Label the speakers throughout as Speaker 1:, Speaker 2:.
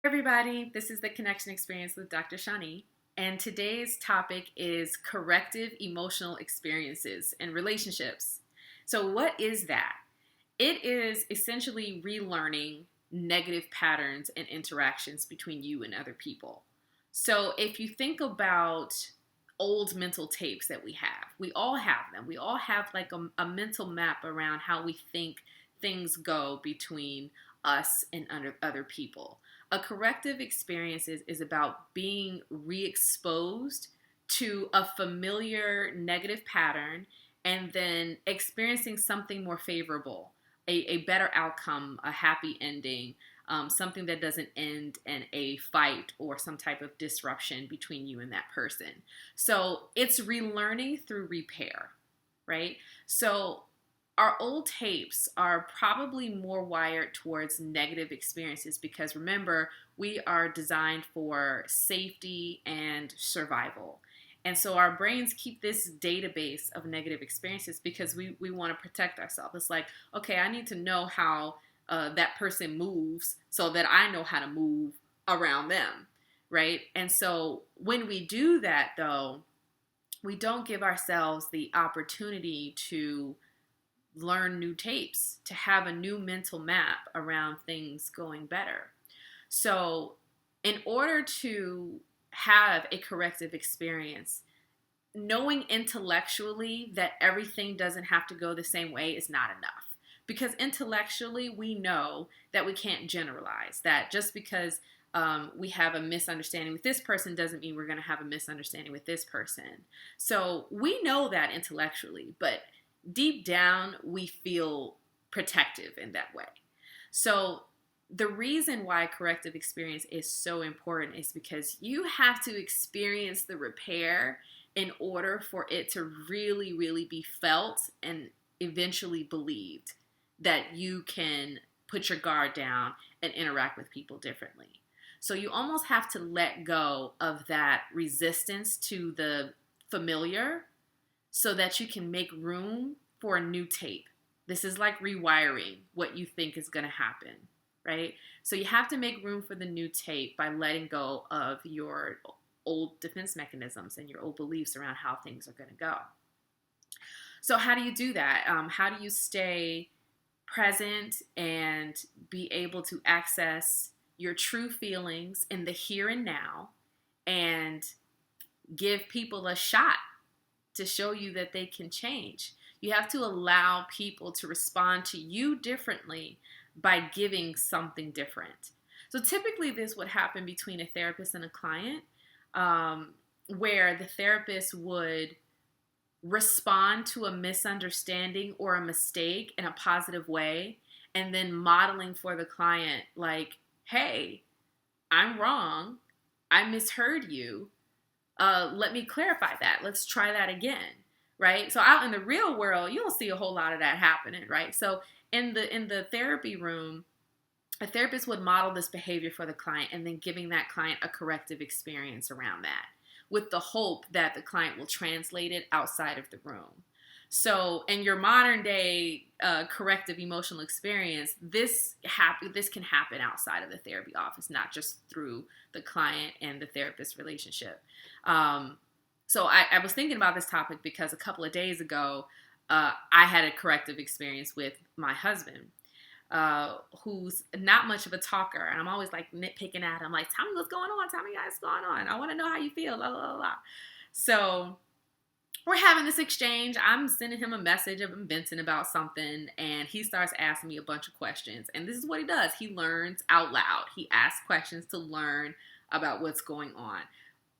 Speaker 1: Everybody, this is the Connection Experience with Dr. Shani, and today's topic is corrective emotional experiences and relationships. So, what is that? It is essentially relearning negative patterns and interactions between you and other people. So, if you think about old mental tapes that we all have them. We all have like a mental map around how we think things go between us and other people. A corrective experience is about being re-exposed to a familiar negative pattern and then experiencing something more favorable, a better outcome, a happy ending, something that doesn't end in a fight or some type of disruption between you and that person. So it's relearning through repair, right? So our old tapes are probably more wired towards negative experiences because remember, we are designed for safety and survival. And so our brains keep this database of negative experiences because we want to protect ourselves. It's like, okay, I need to know how that person moves so that I know how to move around them, right? And so when we do that, though, we don't give ourselves the opportunity to learn new tapes, to have a new mental map around things going better. So, in order to have a corrective experience, knowing intellectually that everything doesn't have to go the same way is not enough. Because intellectually, we know that we can't generalize, that just because we have a misunderstanding with this person doesn't mean we're going to have a misunderstanding with this person. So we know that intellectually, but deep down, we feel protective in that way. So the reason why corrective experience is so important is because you have to experience the repair in order for it to really, really be felt and eventually believed that you can put your guard down and interact with people differently. So you almost have to let go of that resistance to the familiar so that you can make room for a new tape. This is like rewiring what you think is going to happen, right? So you have to make room for the new tape by letting go of your old defense mechanisms and your old beliefs around how things are going to go. So how do you do that? How do you stay present and be able to access your true feelings in the here and now and give people a shot to show you that they can change? You have to allow people to respond to you differently by giving something different. So typically this would happen between a therapist and a client, where the therapist would respond to a misunderstanding or a mistake in a positive way and then modeling for the client like, hey, I'm wrong. I misheard you. Let me clarify that. Let's try that again, right? So out in the real world, you don't see a whole lot of that happening, right? So in the therapy room, a therapist would model this behavior for the client and then giving that client a corrective experience around that with the hope that the client will translate it outside of the room. So in your modern day corrective emotional experience, this can happen outside of the therapy office, not just through the client and the therapist relationship. So I was thinking about this topic because a couple of days ago, I had a corrective experience with my husband, who's not much of a talker. And I'm always like nitpicking at him, like, tell me what's going on. Tell me what's going on. I want to know how you feel. La, la, la. So we're having this exchange. I'm sending him a message of him venting about something, and he starts asking me a bunch of questions. And this is what he does. He learns out loud. He asks questions to learn about what's going on.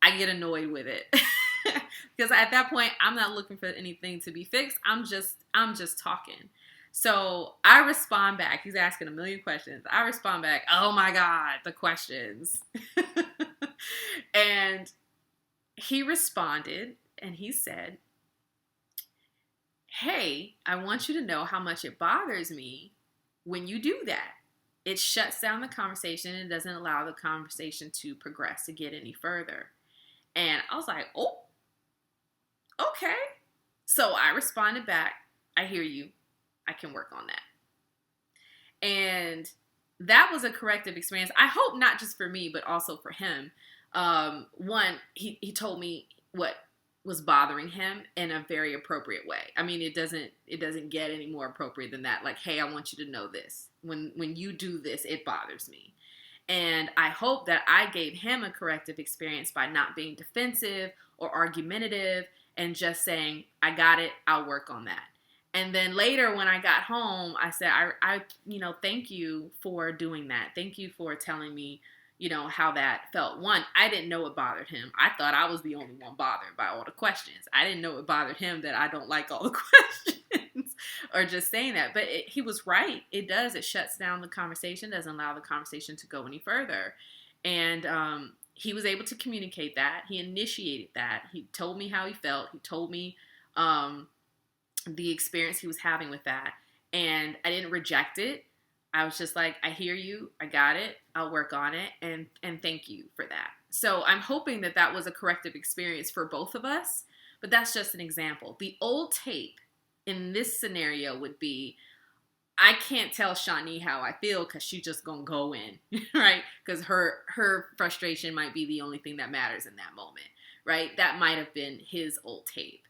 Speaker 1: I get annoyed with it because at that point, I'm not looking for anything to be fixed. I'm just talking. So I respond back. He's asking a million questions. I respond back, oh my God, the questions. And he responded and he said, hey, I want you to know how much it bothers me when you do that. It shuts down the conversation and doesn't allow the conversation to progress, to get any further. And I was like, oh, okay. So I responded back, I hear you. I can work on that. And that was a corrective experience. I hope not just for me, but also for him. One, he told me what was bothering him in a very appropriate way. I mean, it doesn't get any more appropriate than that. Like, hey, I want you to know this. When you do this, it bothers me. And I hope that I gave him a corrective experience by not being defensive or argumentative and just saying, I got it, I'll work on that. And then later when I got home, I said, I thank you for doing that. Thank you for telling me, how that felt. One, I didn't know it bothered him. I thought I was the only one bothered by all the questions. I didn't know it bothered him that I don't like all the questions or just saying that. But he was right. It does. It shuts down the conversation, doesn't allow the conversation to go any further. And he was able to communicate that. He initiated that. He told me how he felt. He told me the experience he was having with that. And I didn't reject it. I was just like, I hear you. I got it. I'll work on it. And thank you for that. So I'm hoping that that was a corrective experience for both of us. But that's just an example. The old tape in this scenario would be, I can't tell Shani how I feel because she's just going to go in, right? Because her frustration might be the only thing that matters in that moment, right? That might have been his old tape.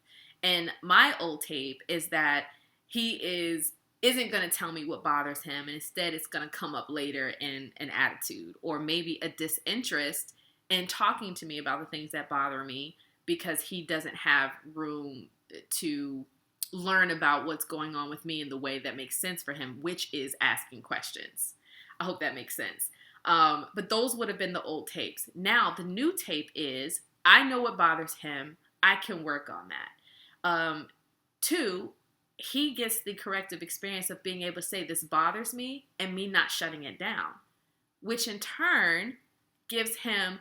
Speaker 1: And my old tape is that he isn't going to tell me what bothers him, and instead it's going to come up later in an attitude or maybe a disinterest in talking to me about the things that bother me because he doesn't have room to learn about what's going on with me in the way that makes sense for him, which is asking questions. I hope that makes sense. But those would have been the old tapes. Now, the new tape is, I know what bothers him. I can work on that. Two, he gets the corrective experience of being able to say, this bothers me, and me not shutting it down, which in turn gives him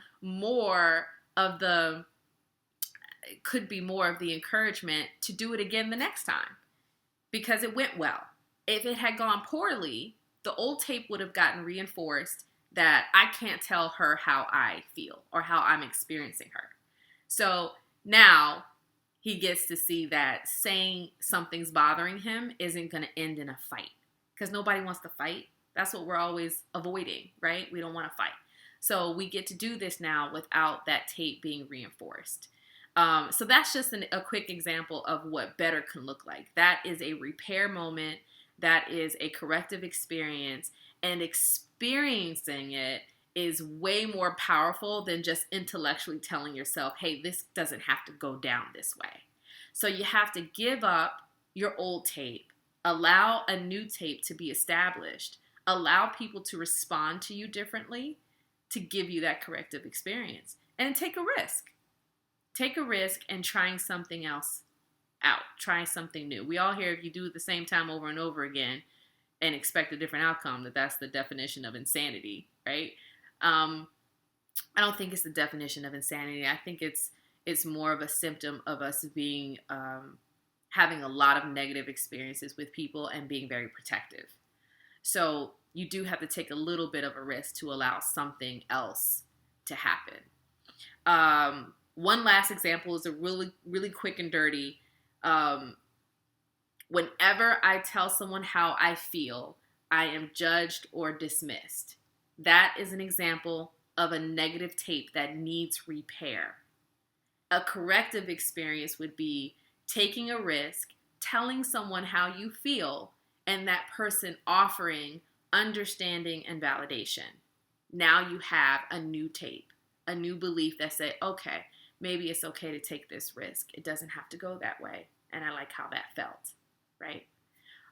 Speaker 1: could be more of the encouragement to do it again the next time because it went well. If it had gone poorly, the old tape would have gotten reinforced that I can't tell her how I feel or how I'm experiencing her. So now he gets to see that saying something's bothering him isn't going to end in a fight because nobody wants to fight. That's what we're always avoiding, right? We don't want to fight. So we get to do this now without that tape being reinforced. So that's just a quick example of what better can look like. That is a repair moment. That is a corrective experience. And experiencing it is way more powerful than just intellectually telling yourself, hey, this doesn't have to go down this way. So you have to give up your old tape, allow a new tape to be established, allow people to respond to you differently to give you that corrective experience, and take a risk. Take a risk in trying something else out, trying something new. We all hear if you do it the same time over and over again and expect a different outcome, that's the definition of insanity, right? I don't think it's the definition of insanity. I think it's more of a symptom of us being having a lot of negative experiences with people and being very protective. So you do have to take a little bit of a risk to allow something else to happen. One last example is a really, really quick and dirty. Whenever I tell someone how I feel, I am judged or dismissed. That is an example of a negative tape that needs repair. A corrective experience would be taking a risk, telling someone how you feel, and that person offering understanding and validation. Now you have a new tape, a new belief that say, okay, maybe it's okay to take this risk. It doesn't have to go that way. And I like how that felt, right?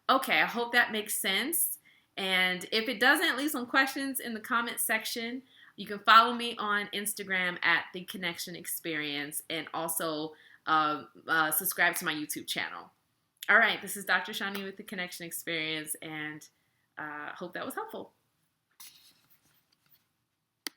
Speaker 1: Okay, I hope that makes sense. And if it doesn't, leave some questions in the comment section. You can follow me on Instagram at The Connection Experience and also subscribe to my YouTube channel. All right, this is Dr. Shani with The Connection Experience, and hope that was helpful.